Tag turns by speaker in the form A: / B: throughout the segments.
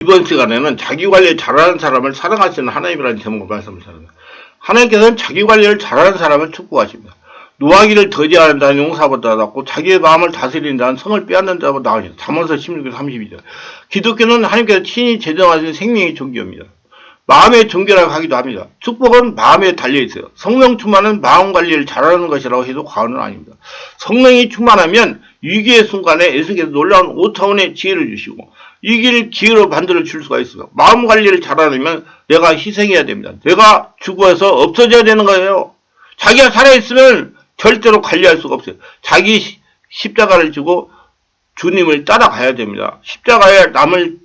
A: 이번 시간에는 자기관리 잘하는 사람을 사랑하시는 하나님이라는 제목으로 말씀을 드립니다. 하나님께서는 자기관리를 잘하는 사람을 축복하십니다. 노하기를 더디하는 자는 용사보다 낫고 자기의 마음을 다스리는 자는 성을 빼앗는 자보다 나으니다. 잠언서 16장 32절. 기독교는 하나님께서 친히 제정하신 생명의 종교입니다. 마음의 종교라고 하기도 합니다. 축복은 마음에 달려있어요. 성령 충만은 마음 관리를 잘하는 것이라고 해도 과언은 아닙니다. 성령이 충만하면 위기의 순간에 예수께서 놀라운 5차원의 지혜를 주시고 위기를 기회로 만들어 줄 수가 있습니다. 마음 관리를 잘하려면 내가 희생해야 됩니다. 내가 죽어서 없어져야 되는 거예요. 자기가 살아있으면 절대로 관리할 수가 없어요. 자기 십자가를 지고 주님을 따라가야 됩니다. 십자가에 남을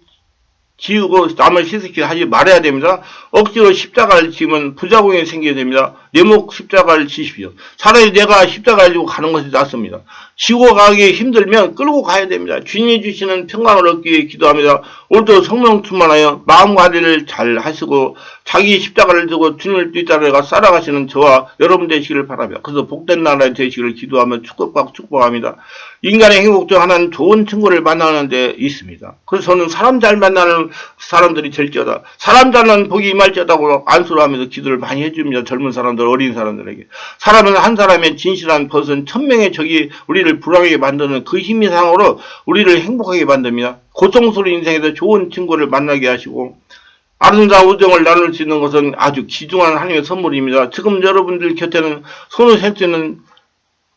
A: 지우고 남을 희생시키게 하지 말아야 됩니다. 억지로 십자가를 지면 부작용이 생겨야 됩니다. 내 목 십자가를 지십시오. 차라리 내가 십자가를 지고 가는 것이 낫습니다. 지고 가기 힘들면 끌고 가야 됩니다. 주님이 주시는 평강을 얻기 위해 기도합니다. 오늘도 성령 충만하여 마음 관리를 잘 하시고 자기 십자가를 지고 주님을 뒤따라가 살아가시는 저와 여러분 되시기를 바랍니다. 그래서 복된 나라에 되시기를 기도하며 축복합니다. 인간의 행복 중 하나는 좋은 친구를 만나는 데 있습니다. 그래서 저는 사람 잘 만나는 사람들이 될지어다. 사람 잘난 복이 임할지어다고 안수를 하면서 기도를 많이 해줍니다. 젊은 사람들, 어린 사람들에게. 사람은 한 사람의 진실한 벗은 1000명의 적이 우리를 불안하게 만드는 그 힘 이상으로 우리를 행복하게 만듭니다. 고통스러운 인생에서 좋은 친구를 만나게 하시고 아름다운 우정을 나눌 수 있는 것은 아주 귀중한 하나님의 선물입니다. 지금 여러분들 곁에는 손을 셀 수 있는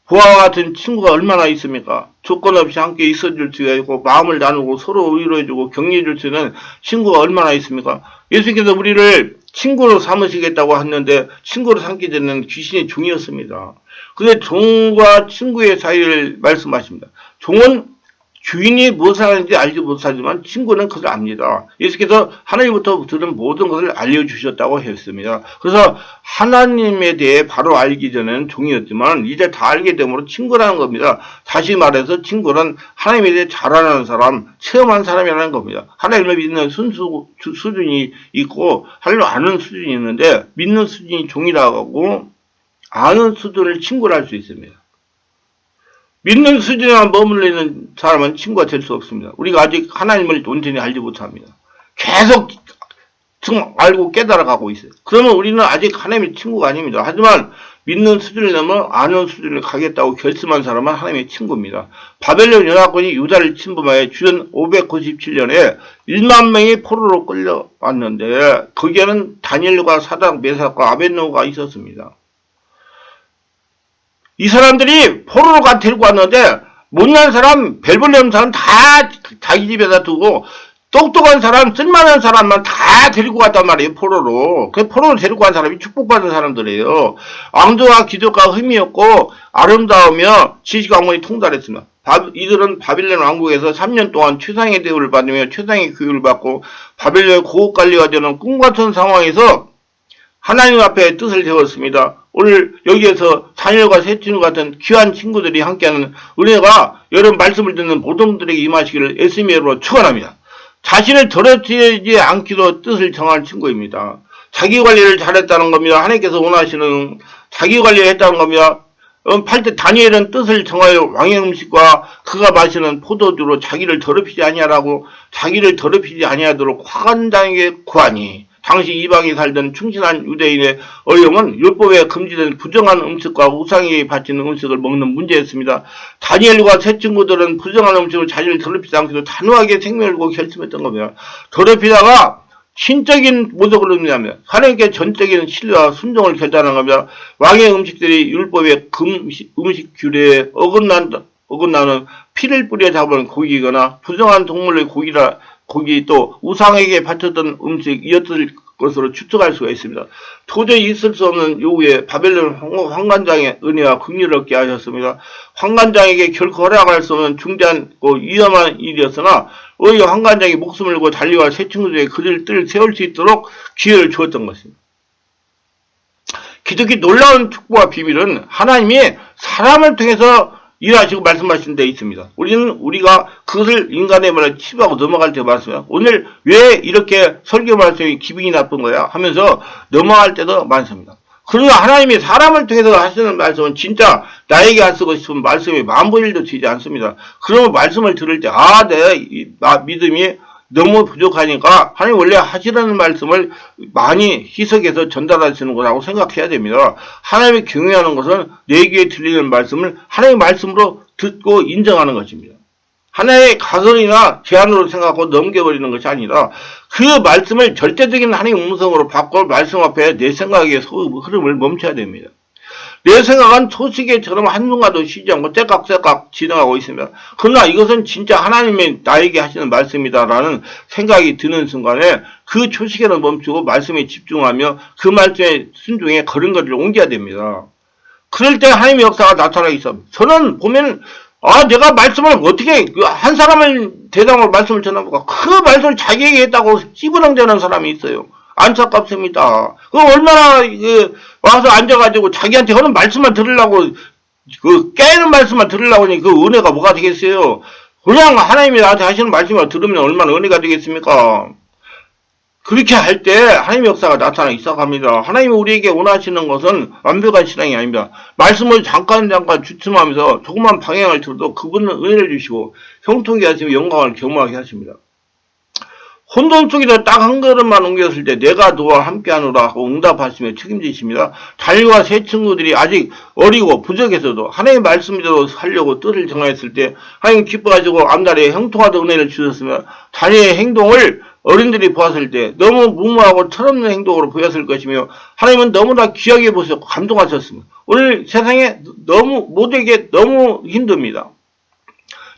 A: 부하와 같은 친구가 얼마나 있습니까? 조건 없이 함께 있어줄 수가 있고 마음을 나누고 서로 위로해주고 격려해줄 수 있는 친구가 얼마나 있습니까? 예수께서 우리를 친구로 삼으시겠다고 했는데 친구로 삼게 되는 귀신의 종이었습니다. 근데 종과 친구의 사이를 말씀하십니다. 종은 주인이 무엇을 하는지 알지 못하지만 친구는 그걸 압니다. 예수께서 하나님부터 들은 모든 것을 알려주셨다고 했습니다. 그래서 하나님에 대해 바로 알기 전에는 종이었지만 이제 다 알게 되므로 친구라는 겁니다. 다시 말해서 친구는 하나님에 대해 잘 아는 사람, 체험한 사람이라는 겁니다. 하나님을 믿는 수준이 있고 하나님을 아는 수준이 있는데 믿는 수준이 종이라고 하고 아는 수준을 친구라 할 수 있습니다. 믿는 수준에만 머물러 있는 사람은 친구가 될 수 없습니다. 우리가 아직 하나님을 온전히 알지 못합니다. 계속 지금 알고 깨달아가고 있어요. 그러면 우리는 아직 하나님의 친구가 아닙니다. 하지만 믿는 수준을 넘어 아는 수준을 가겠다고 결심한 사람은 하나님의 친구입니다. 바벨론 연합군이 유다를 침범하여 주전 597년에 1만 명이 포로로 끌려왔는데 거기에는 다니엘과 사닥, 메삭과 아벳노가 있었습니다. 이 사람들이 포로가 데리고 왔는데 못난 사람, 벨불리엄 사람 다 자기 집에다 두고 똑똑한 사람, 쓸만한 사람만 다 데리고 갔단 말이에요. 포로로. 그 포로로 데리고 간 사람이 축복받은 사람들이에요. 왕조와 기독과 흠이었고 아름다우며 지식학문이 통달했습니다. 이들은 바빌론 왕국에서 3년 동안 최상의 대우를 받으며 최상의 교육을 받고 바빌론의 고급관리가 되는 꿈같은 상황에서 하나님 앞에 뜻을 세웠습니다. 오늘 여기에서 다니엘과 셋친구 같은 귀한 친구들이 함께하는 은혜가 여러분 말씀을 듣는 모든 분들에게 임하시기를 SM으로 축원합니다. 자신을 더럽히지 않기로 뜻을 정한 친구입니다. 자기관리를 잘했다는 겁니다. 하나님께서 원하시는 자기관리를 했다는 겁니다. 8대 다니엘은 뜻을 정하여 왕의 음식과 그가 마시는 포도주로 자기를 더럽히지 아니하라고 자기를 더럽히지 아니하도록 화관장에게 구하니 당시 이방에 살던 충신한 유대인의 어려움은 율법에 금지된 부정한 음식과 우상에게 바치는 음식을 먹는 문제였습니다. 다니엘과 세 친구들은 부정한 음식을 자신을 더럽히지 않기도 단호하게 생명을 걸고 결심했던 겁니다. 더럽히다가 신적인 모독을 의미합니다. 하나님께 전적인 신뢰와 순종을 결단한 겁니다. 왕의 음식들이 율법의 음식 규례에 어긋나는 피를 뿌려 잡은 고기거나 부정한 동물의 고기 또 우상에게 바쳤던 음식이었을 것으로 추측할 수가 있습니다. 도저히 있을 수 없는 요구에 바벨론 황관장의 은혜와 긍휼을 얻게 하셨습니다. 황관장에게 결코 허락할 수 없는 중대한 위험한 일이었으나 오히려 황관장이 목숨을 걸고 달려갈 새 친구들에게 그들 뜰 세울 수 있도록 기회를 주었던 것입니다. 기독교 놀라운 축복과 비밀은 하나님이 사람을 통해서 일하시고 말씀하신 데 있습니다. 우리가 그것을 인간의 말을 치부하고 넘어갈 때 말씀해요. 오늘 왜 이렇게 설교 말씀이 기분이 나쁜 거야? 하면서 넘어갈 때도 많습니다. 그러나 하나님이 사람을 통해서 하시는 말씀은 진짜 나에게 하시고 싶은 말씀이 만분일도 되지 않습니다. 그러면 말씀을 들을 때 내 믿음이 너무 부족하니까 하나님 원래 하시라는 말씀을 많이 희석해서 전달하시는 거라고 생각해야 됩니다. 하나님이 경외하는 것은 내 귀에 들리는 말씀을 하나님의 말씀으로 듣고 인정하는 것입니다. 하나의 가설이나 제안으로 생각하고 넘겨버리는 것이 아니라 그 말씀을 절대적인 하나님의 음성으로 바꿔 말씀 앞에 내 생각의 흐름을 멈춰야 됩니다. 내 생각은 초시계처럼 한순간도 쉬지 않고 째깍째깍 진행하고 있습니다. 그러나 이것은 진짜 하나님이 나에게 하시는 말씀이다라는 생각이 드는 순간에 그 초시계를 멈추고 말씀에 집중하며 그 말씀에 순종해 걸음걸이를 옮겨야 됩니다. 그럴 때 하나님의 역사가 나타나기 있습니다. 저는 보면 내가 말씀을 어떻게 한 사람을 대상으로 말씀을 전하고 그 말씀을 자기에게 했다고 찌부렁대는 사람이 있어요. 안타깝습니다. 얼마나 와서 앉아가지고 자기한테 하는 말씀만 들으려고 깨는 말씀만 들으려고 하니 그 은혜가 뭐가 되겠어요? 그냥 하나님이 나한테 하시는 말씀만 들으면 얼마나 은혜가 되겠습니까? 그렇게 할 때 하나님의 역사가 나타나기 시작합니다. 하나님이 우리에게 원하시는 것은 완벽한 신앙이 아닙니다. 말씀을 잠깐 주춤하면서 조그만 방향을 들어도 그분은 은혜를 주시고 형통케 하시며 영광을 경험하게 하십니다. 혼돈 속에서 딱 한 걸음만 옮겼을 때 내가 너와 함께하노라 하고 응답하시며 책임지십니다. 다니엘과 세 친구들이 아직 어리고 부족해서도 하나님의 말씀대로 살려고 뜻을 정하였을 때 하나님 기뻐가지고 앞날에 형통하던 은혜를 주셨으며 다니엘의 행동을 어른들이 보았을 때 너무 무모하고 철없는 행동으로 보였을 것이며 하나님은 너무나 귀하게 보셨고 감동하셨습니다. 오늘 세상에 모두에게 너무 힘듭니다.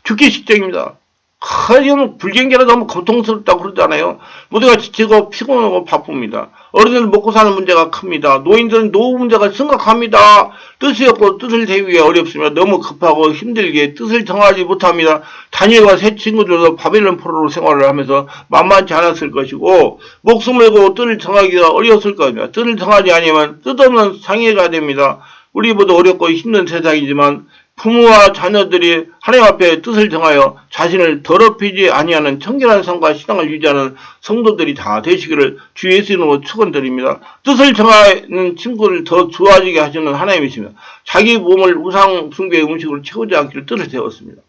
A: 죽기 직전입니다. 하여튼 불경기라 너무 고통스럽다고 그러잖아요. 모두가 지치고 피곤하고 바쁩니다. 어른들은 먹고 사는 문제가 큽니다. 노인들은 노후 문제가 심각합니다. 뜻이 없고 뜻을 세우기가 어렵으며 너무 급하고 힘들게 뜻을 정하지 못합니다. 다니엘과 세 친구들도 바벨론 포로로 생활을 하면서 만만치 않았을 것이고 목숨을 걸고 뜻을 정하기가 어려웠을 겁니다. 뜻을 정하지 않으면 뜻없는 상해가 됩니다. 우리 모두 어렵고 힘든 세상이지만 부모와 자녀들이 하나님 앞에 뜻을 정하여 자신을 더럽히지 아니하는 청결한 삶과 신앙을 유지하는 성도들이 다 되시기를 주 예수 이름으로 축원드립니다. 뜻을 정하는 친구를 더 좋아지게 하시는 하나님이십니다. 자기 몸을 우상 숭배의 음식으로 채우지 않기를 뜻을 세웠습니다.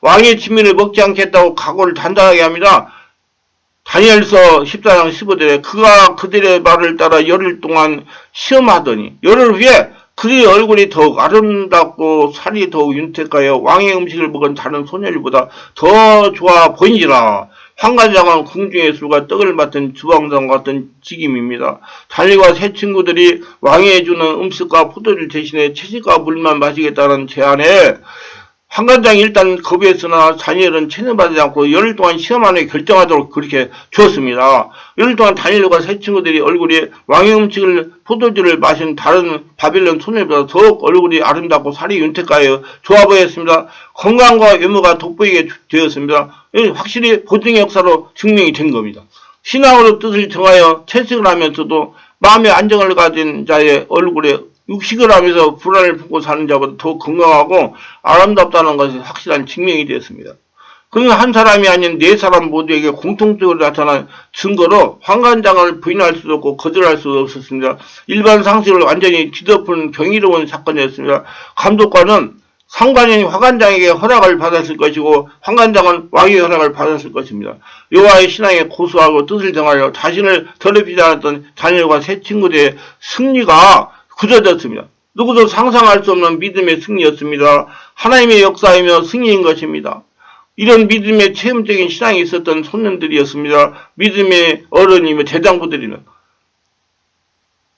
A: 왕의 진미를 먹지 않겠다고 각오를 단단하게 합니다. 다니엘서 14장 15절에 그가 그들의 말을 따라 열흘 동안 시험하더니 열흘 후에 그의 얼굴이 더욱 아름답고 살이 더욱 윤택하여 왕의 음식을 먹은 다른 소녀들보다 더 좋아 보이니라. 환관장은 궁중의 술과 떡을 맡은 주방장 같은 직임입니다. 다니엘과 세 친구들이 왕이 주는 음식과 포도주 대신에 채식과 물만 마시겠다는 제안에 환관장이 일단 거부했으나 다니엘은 체념받지 않고 열흘 동안 시험안에 결정하도록 그렇게 주었습니다. 열흘 동안 다니엘과 세 친구들이 얼굴이 왕의 음식을 포도주를 마신 다른 바빌론 소녀보다 더욱 얼굴이 아름답고 살이 윤택하여 좋아 보였습니다. 건강과 외모가 돋보이게 되었습니다. 확실히 보증의 역사로 증명이 된 겁니다. 신앙으로 뜻을 정하여 채식을 하면서도 마음의 안정을 가진 자의 얼굴에 육식을 하면서 불안을 품고 사는 자보다 더 건강하고 아름답다는 것이 확실한 증명이 되었습니다. 그는 한 사람이 아닌 네 사람 모두에게 공통적으로 나타난 증거로 환관장을 부인할 수도 없고 거절할 수도 없었습니다. 일반 상식을 완전히 뒤덮은 경이로운 사건이었습니다. 감독관은 상관인 환관장에게 허락을 받았을 것이고 환관장은 왕의 허락을 받았을 것입니다. 여호와의 신앙에 고수하고 뜻을 정하여 자신을 더럽히지 않았던 다니엘과 세 친구들의 승리가 굳어졌습니다. 누구도 상상할 수 없는 믿음의 승리였습니다. 하나님의 역사이며 승리인 것입니다. 이런 믿음의 체험적인 신앙이 있었던 소년들이었습니다. 믿음의 어른이며 제장부들이며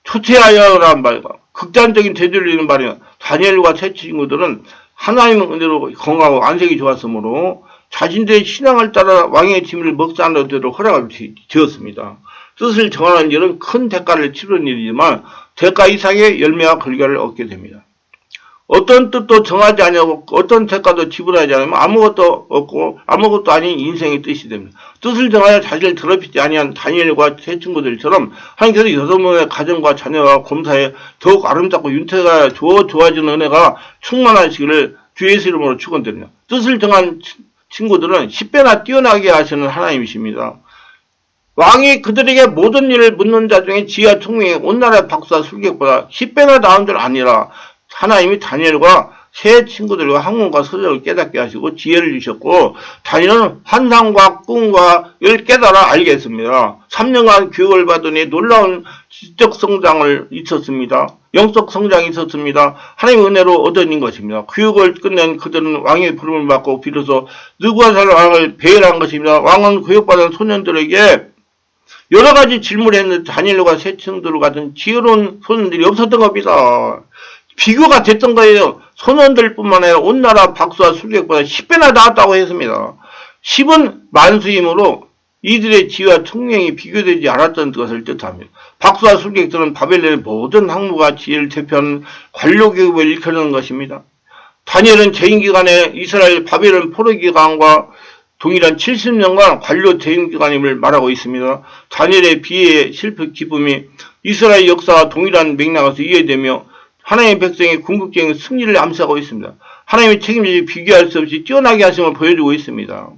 A: 초췌하여란 말과 극단적인 대조를 말이며 다니엘과 세 친구들은 하나님의 은혜로 건강하고 안색이 좋았으므로 자신들의 신앙을 따라 왕의 짐을 먹지 않도록 허락을 지었습니다. 뜻을 정하는 일은 큰 대가를 치르는 일이지만 대가 이상의 열매와 결과를 얻게 됩니다. 어떤 뜻도 정하지 않고 어떤 대가도 지불하지 않으면 아무것도 없고 아무것도 아닌 인생의 뜻이 됩니다. 뜻을 정하여 자신을 더럽히지 아니한 다니엘과 세 친구들처럼 하나님께서 여러분의 가정과 자녀와 검사에 더욱 아름답고 윤태가 좋아지는 은혜가 충만하시기를 주 예수 이름으로 축원드립니다. 뜻을 정한 친구들은 10배나 뛰어나게 하시는 하나님이십니다. 왕이 그들에게 모든 일을 묻는 자 중에 지혜와 총명의 온 나라의 박수와 술객보다 10배나 나은 줄 아니라 하나님이 다니엘과 새 친구들과 학문과 서적을 깨닫게 하시고 지혜를 주셨고 다니는 환상과 꿈과를 깨달아 알게 했습니다. 3년간 교육을 받으니 놀라운 지적 성장을 있었습니다. 영적 성장이 있었습니다. 하나님의 은혜로 얻어진 것입니다. 교육을 끝낸 그들은 왕의 부름을 받고 비로소 느부갓네살 왕을 배회한 것입니다. 왕은 교육받은 소년들에게 여러 가지 질문을 했는데 다니엘과 새 친구들 같은 지혜로운 소년들이 없었던 겁니다. 비교가 됐던 거예요. 소년들뿐만 아니라 온 나라 박수와 술객보다 10배나 나았다고 했습니다. 10은 만수이므로 이들의 지혜와 총명이 비교되지 않았던 것을 뜻합니다. 박수와 술객들은 바벨론의 모든 학문과 지혜를 대표하는 관료교육을 일컫는 것입니다. 다니엘은 재임기간에 이스라엘 바벨론 포로기간과 동일한 70년간 관료 재임기간임을 말하고 있습니다. 다니엘의 비애의 실패 기쁨이 이스라엘 역사와 동일한 맥락에서 이해되며 하나님의 백성의 궁극적인 승리를 암시하고 있습니다. 하나님의 책임지기 비교할 수 없이 뛰어나게 하심을 보여주고 있습니다.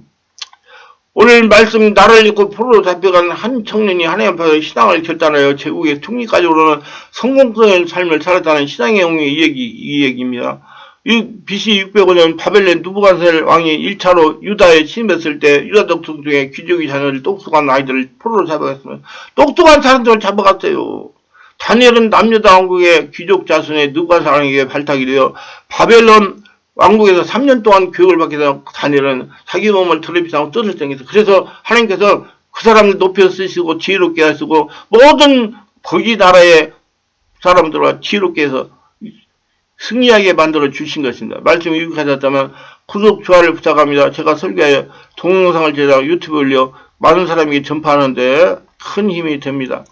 A: 오늘 말씀 나라를 잃고 포로로 잡혀간 한 청년이 하나님 앞에서 신앙을 결단하여 제국의 총리까지 오르는 성공적인 삶을 살았다는 신앙의 영웅의 이 얘기입니다. BC 605년 바벨론 느부갓네살 왕이 1차로 유다에 침입했을 때 유다 족속 중에 귀족의 자녀를 똑똑한 아이들을 포로로 잡아갔습니다. 똑똑한 사람들을 잡아갔어요. 다니엘은 남유다 왕국의 귀족 자손의 느부갓네살 왕에게 발탁이 되어 바벨론 왕국에서 3년 동안 교육을 받게 되어 다니엘은 자기 몸을 더럽히고 뜻을 정해서 그래서 하나님께서 그 사람을 높여 쓰시고 지혜롭게 하시고 모든 거기 나라의 사람들과 지혜롭게 해서 승리하게 만들어 주신 것입니다. 말씀이 유익하셨다면 구독, 좋아요를 부탁합니다. 제가 설교하여 동영상을 제작 유튜브에 올려 많은 사람에게 전파하는데 큰 힘이 됩니다.